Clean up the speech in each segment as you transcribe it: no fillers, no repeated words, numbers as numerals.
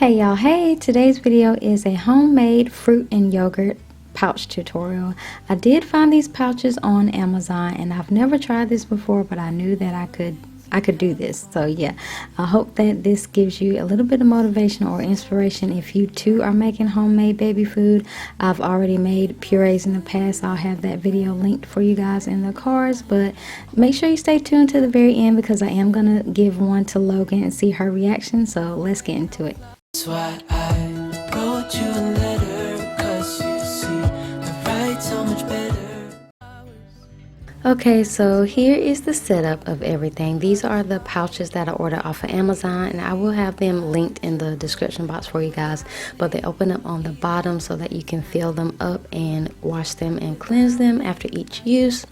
Hey y'all, hey, today's video is a homemade fruit and yogurt pouch tutorial. I did find these pouches on Amazon and I've never tried this before, but I knew that I could do this. So yeah, I hope that this gives you a little bit of motivation or inspiration if you too are making homemade baby food. I've already made purees in the past. I'll have that video linked for you guys in the cards, but make sure you stay tuned to the very end because I am gonna give one to Logan and see her reaction. So let's get into it. That's why I wrote you a letter, 'cause you see, I write so much better. Okay, so here is the setup of everything. These are the pouches that I ordered off of Amazon, and I will have them linked in the description box for you guys. But they open up on the bottom so that you can fill them up and wash them and cleanse them after each use.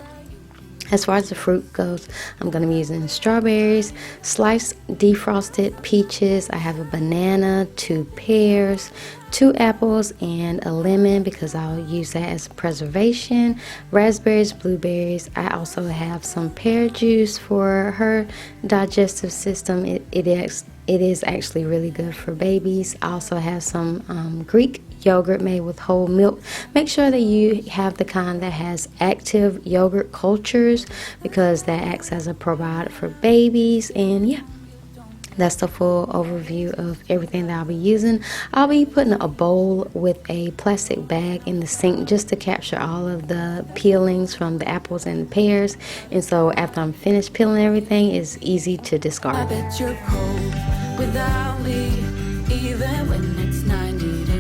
As far as the fruit goes, I'm going to be using strawberries, sliced defrosted peaches. I have a banana, 2 pears, 2 apples, and a lemon because I'll use that as preservation. Raspberries, blueberries. I also have some pear juice for her digestive system. It is actually really good for babies. I also have some Greek yogurt made with whole milk. Make sure that you have the kind that has active yogurt cultures because that acts as a probiotic for babies. And yeah, that's the full overview of everything that I'll be using. I'll be putting a bowl with a plastic bag in the sink just to capture all of the peelings from the apples and the pears. And so after I'm finished peeling everything, it's easy to discard. I bet you're cold without me, even when it's 90 degrees.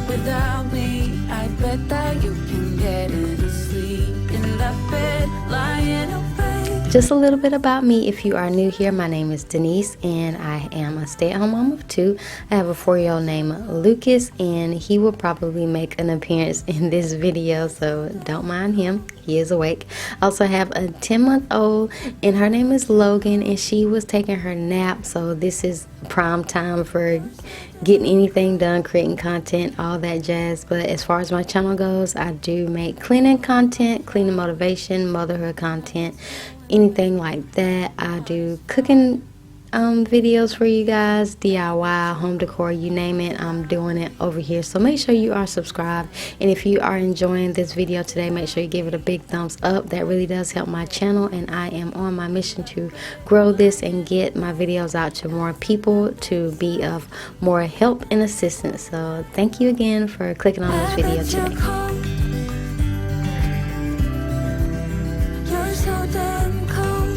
Without me, I bet that you can get any sleep in that bed, lying awake. Just a little bit about me. If you are new here, my name is Denise and I am a stay-at-home mom of 2. I have a 4-year-old named Lucas and he will probably make an appearance in this video, so don't mind him. He is awake. I also have a 10-month-old and her name is Logan and she was taking her nap, so this is prime time for getting anything done, creating content, all that jazz. But as far as my channel goes, I do make cleaning content, cleaning motivation, motherhood content, anything like that. I do cooking videos for you guys, DIY, home decor, you name it, I'm doing it over here. So make sure you are subscribed, and if you are enjoying this video today, make sure you give it a big thumbs up. That really does help my channel, and I am on my mission to grow this and get my videos out to more people to be of more help and assistance. So thank you again for clicking on this video today. You're so damn cold.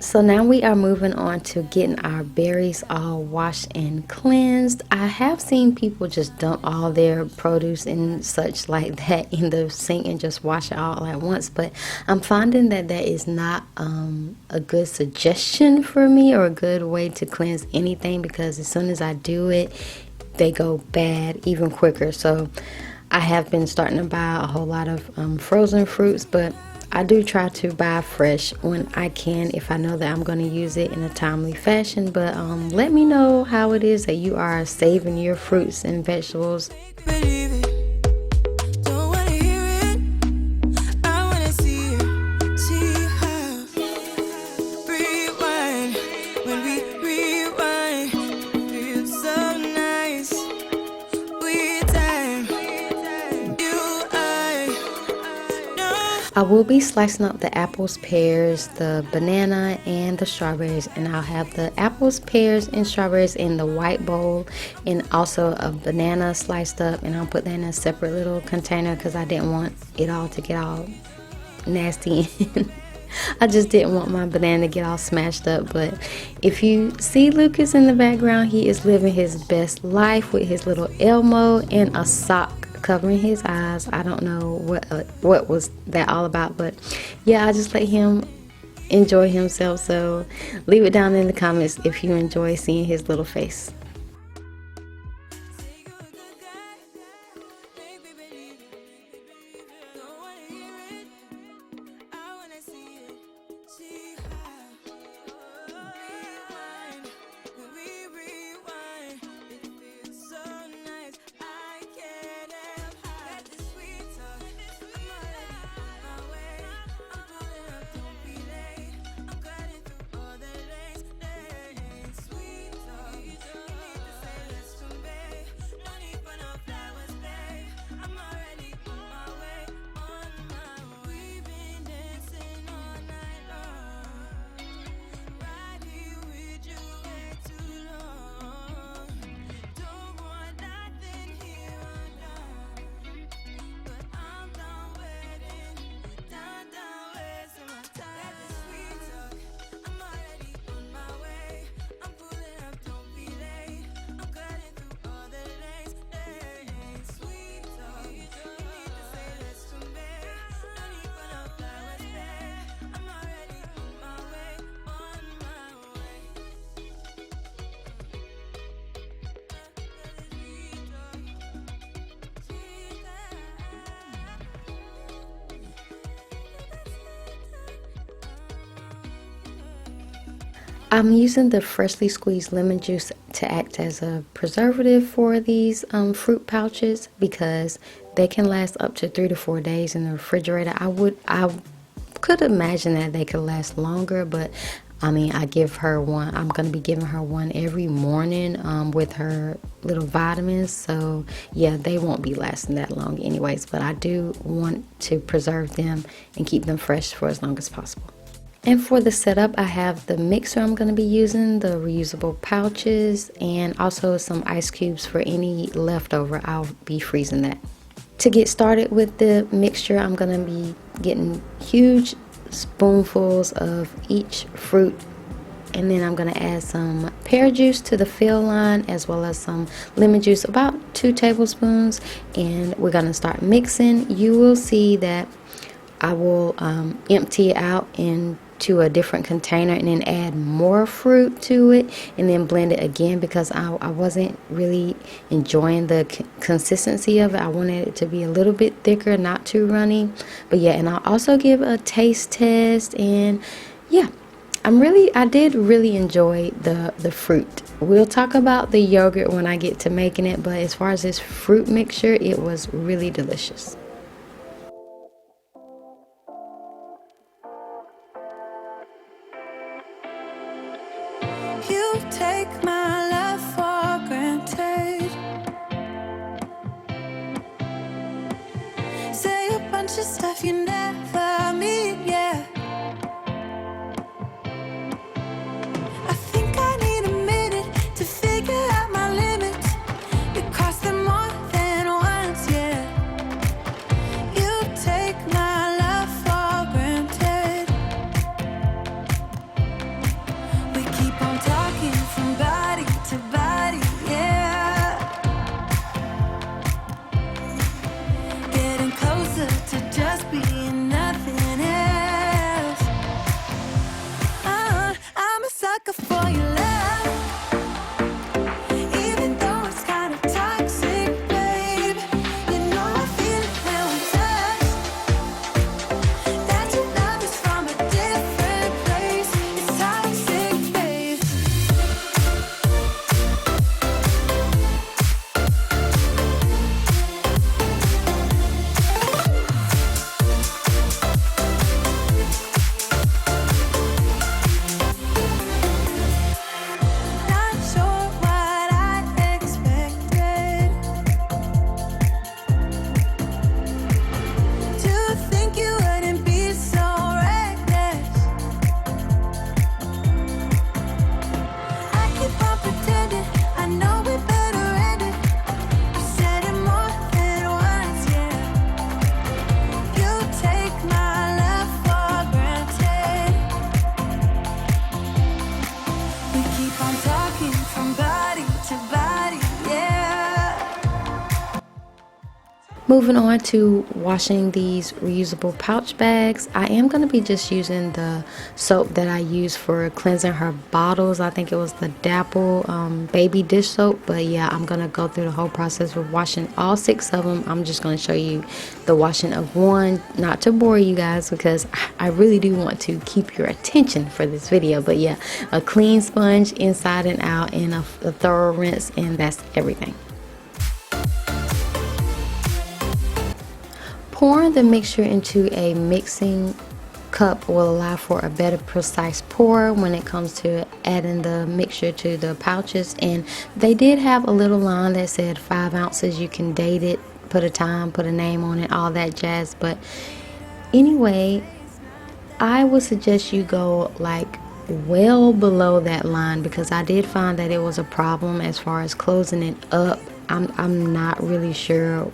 So now we are moving on to getting our berries all washed and cleansed. I have seen people just dump all their produce and such like that in the sink and just wash it all at once, but I'm finding that that is not a good suggestion for me or a good way to cleanse anything, because as soon as I do it, they go bad even quicker. So I have been starting to buy a whole lot of frozen fruits, but I do try to buy fresh when I can if I know that I'm going to use it in a timely fashion. But let me know how it is that you are saving your fruits and vegetables. Believe it. Don't wanna hear it. I wanna see it. See how. Rewind. When we rewind, feels so nice. We time. You, I know. I will be slicing up the apples, pears, the banana, and the strawberries, and I'll have the apples, pears, and strawberries in the white bowl, and also a banana sliced up, and I'll put that in a separate little container because I didn't want it all to get all nasty. I just didn't want my banana to get all smashed up. But if you see Lucas in the background, he is living his best life with his little Elmo and a sock covering his eyes. I don't know what was that all about, but yeah, I just let him enjoy himself. So leave it down in the comments if you enjoy seeing his little face. I'm using the freshly squeezed lemon juice to act as a preservative for these fruit pouches because they can last up to 3 to 4 days in the refrigerator. I could imagine that they could last longer, but I mean, I give her one. I'm going to be giving her one every morning with her little vitamins. So yeah, they won't be lasting that long anyways, but I do want to preserve them and keep them fresh for as long as possible. And for the setup, I have the mixer I'm going to be using, the reusable pouches, and also some ice cubes for any leftover. I'll be freezing that. To get started with the mixture, I'm going to be getting huge spoonfuls of each fruit, and then I'm going to add some pear juice to the fill line as well as some lemon juice, about 2 tablespoons, and we're going to start mixing. You will see that I will empty it out into a different container and then add more fruit to it and then blend it again because I wasn't really enjoying the consistency of it. I wanted it to be a little bit thicker, not too runny. But yeah, and I'll also give a taste test, and yeah, I did really enjoy the fruit. We'll talk about the yogurt when I get to making it, but as far as this fruit mixture, it was really delicious. You take my love for granted. Say a bunch of stuff you never mean, yeah. I think I need a minute to figure out my limits. You cross them more than once, yeah. You take my love for granted. We keep on talking from body to body, yeah. Getting closer to just being nothing else. I'm a sucker for your love, even though it's kind of toxic, babe. You know I feel it when we touch. That your love is from a different place. It's toxic, babe. Not sure what I expected. To think you wouldn't be so reckless. I keep on pretending I know we better end it. I said it more than once, yeah. You take my love for granted. We keep on talking from body to body, yeah. Moving on to washing these reusable pouch bags, I am going to be just using the soap that I use for cleansing her bottles. I think it was the Dapple baby dish soap, but yeah, I'm going to go through the whole process of washing all 6 of them. I'm just going to show you the washing of one, not to bore you guys because I really do want to keep your attention for this video. But yeah, a clean sponge inside and out and a thorough rinse, and that's everything. Pouring the mixture into a mixing cup will allow for a better precise pour when it comes to adding the mixture to the pouches, and they did have a little line that said 5 ounces. You can date it, put a time, put a name on it, all that jazz. But anyway, I would suggest you go like well below that line because I did find that it was a problem as far as closing it up. I'm not really sure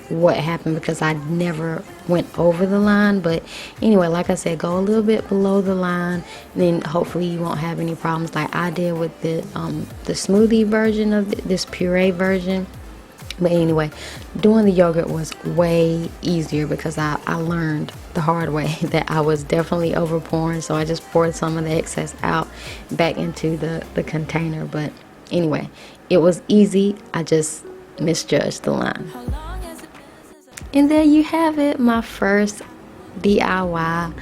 what happened because I never went over the line, but anyway, like I said, go a little bit below the line, and then hopefully you won't have any problems like I did with the smoothie version of this puree version. But anyway, doing the yogurt was way easier because I learned the hard way that I was definitely over pouring, so I just poured some of the excess out back into the container. But anyway, it was easy. I just misjudged the line. And there you have it, my first DIY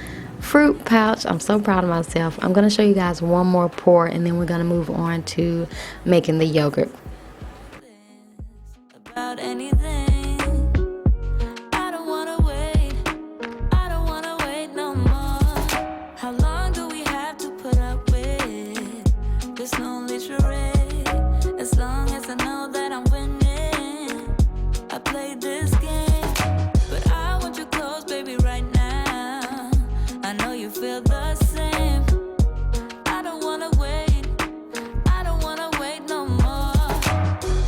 fruit pouch. I'm so proud of myself. I'm gonna show you guys one more pour, and then we're gonna move on to making the yogurt. About anything, I don't wanna wait. I don't wanna wait no more. How long do we have to put up with this lonely charade? As long as I know that I'm winning, I played this game. But I want you close, baby, right now. I know you feel the same. I don't wanna wait. I don't wanna wait no more.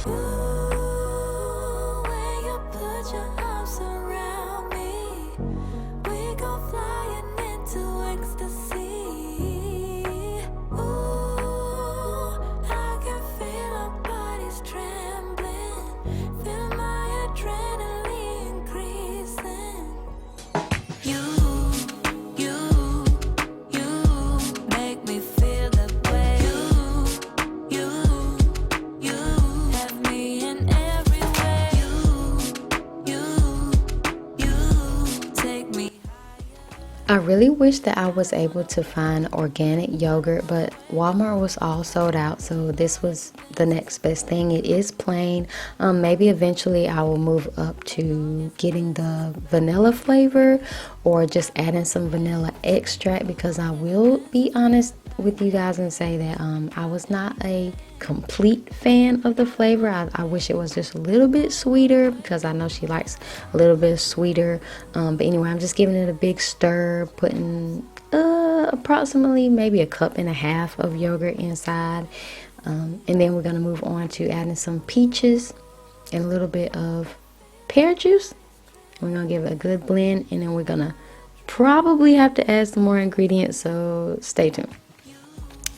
Ooh, when you put your arms around me, we go flying into ecstasy. Ooh, I can feel our bodies trembling, feel my adrenaline increasing. You make me feel that way. You have me in every way. You take me. I really wish that I was able to find organic yogurt, but Walmart was all sold out, so this was the next best thing. It is plain. Maybe eventually I will move up to getting the vanilla flavor or just adding some vanilla extract, because I will be honest with you guys and say that I was not a complete fan of the flavor. I wish it was just a little bit sweeter, because I know she likes a little bit sweeter. But anyway, I'm just giving it a big stir, putting approximately maybe 1.5 cups of yogurt inside, and then we're going to move on to adding some peaches and a little bit of pear juice. We're going to give it a good blend, and then we're going to probably have to add some more ingredients, so stay tuned.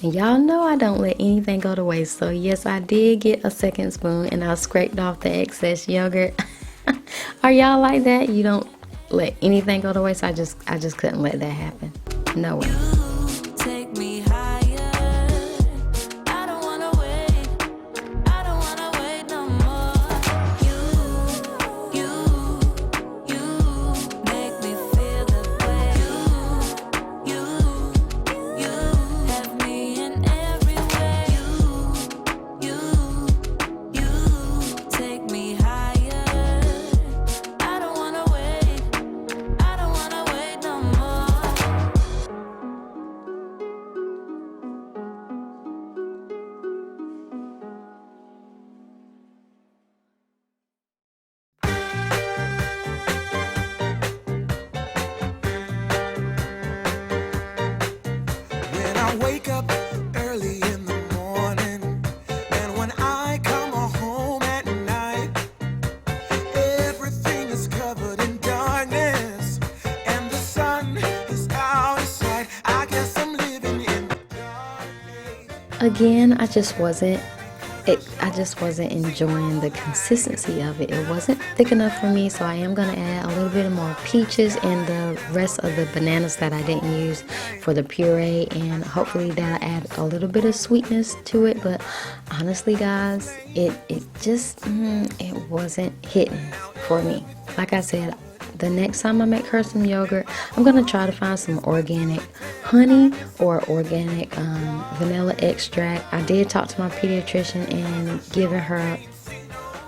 And y'all know I don't let anything go to waste, so yes, I did get a second spoon and I scraped off the excess yogurt. Are y'all like that? You don't let anything go to waste? I just couldn't let that happen. No way. Take me higher. I don't wanna wait. I don't wanna wait no more. You make me feel that way. You have me in every way. You take me higher. I don't wanna wait. I don't wanna wait no more. When I wake up early in the morning, and when I come home at night, everything is covered in darkness, and the sun is out of sight. I guess I'm living in the dark age. Again, I just wasn't enjoying the consistency of it. It wasn't thick enough for me, so I am going to add a little bit more peaches and the rest of the bananas that I didn't use for the puree, and hopefully that'll add a little bit of sweetness to it. But honestly, guys, it just it wasn't hitting for me. Like I said, the next time I make her some yogurt, I'm going to try to find some organic honey or organic vanilla extract. I did talk to my pediatrician, and giving her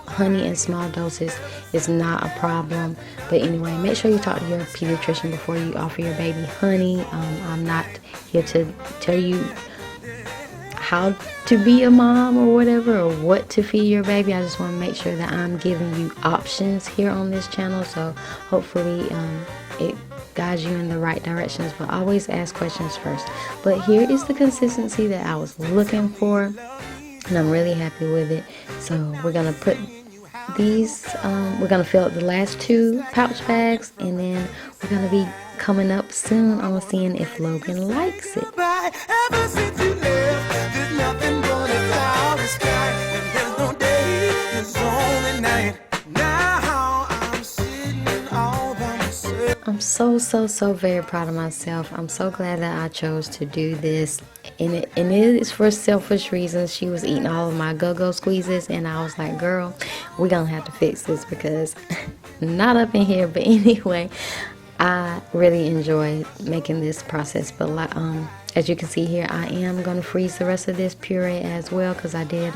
honey in small doses is not a problem. But anyway, make sure you talk to your pediatrician before you offer your baby honey. I'm not here to tell you how to be a mom or whatever, or what to feed your baby. I just want to make sure that I'm giving you options here on this channel, so hopefully it guides you in the right directions. But always ask questions first. But here is the consistency that I was looking for, and I'm really happy with it. So we're gonna put these we're gonna fill up the last 2 pouch bags, and then we're gonna be coming up soon on seeing if Logan likes it. Bye. Ever since you left, there's nothing but a cloudy sky, and there's no day, it's only night. Now I'm sitting all by myself. I'm so very proud of myself. I'm so glad that I chose to do this, and it is for selfish reasons. She was eating all of my go-go squeezes, and I was like, girl, we're gonna have to fix this because not up in here. But anyway, I really enjoy making this process, but like, as you can see here, I am going to freeze the rest of this puree as well, because I did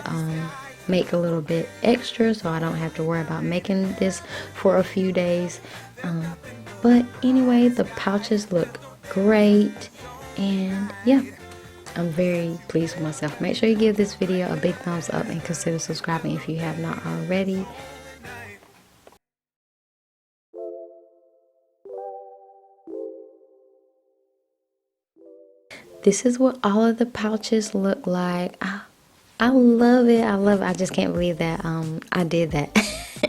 make a little bit extra, so I don't have to worry about making this for a few days. But anyway, the pouches look great, and yeah, I'm very pleased with myself. Make sure you give this video a big thumbs up and consider subscribing if you have not already. This is what all of the pouches look like. I love it. I love it. I just can't believe that I did that.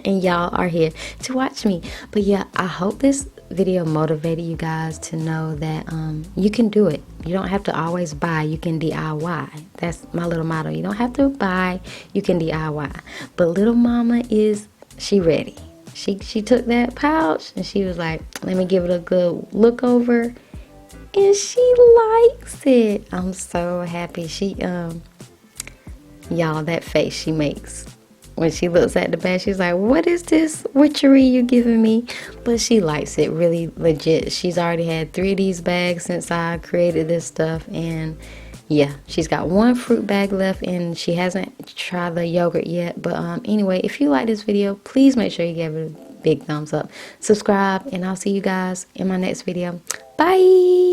And y'all are here to watch me. But yeah, I hope this video motivated you guys to know that you can do it. You don't have to always buy. You can DIY. That's my little motto. You don't have to buy. You can DIY. But little mama she ready. She took that pouch and she was like, let me give it a good look over. And she likes it. I'm so happy. Y'all, that face she makes when she looks at the bag, she's like, what is this witchery you giving me? But she likes it, really legit. She's already had 3 of these bags since I created this stuff, and yeah, she's got 1 fruit bag left, and she hasn't tried the yogurt yet. But anyway, if you like this video, please make sure you give it a big thumbs up, subscribe, and I'll see you guys in my next video. Bye.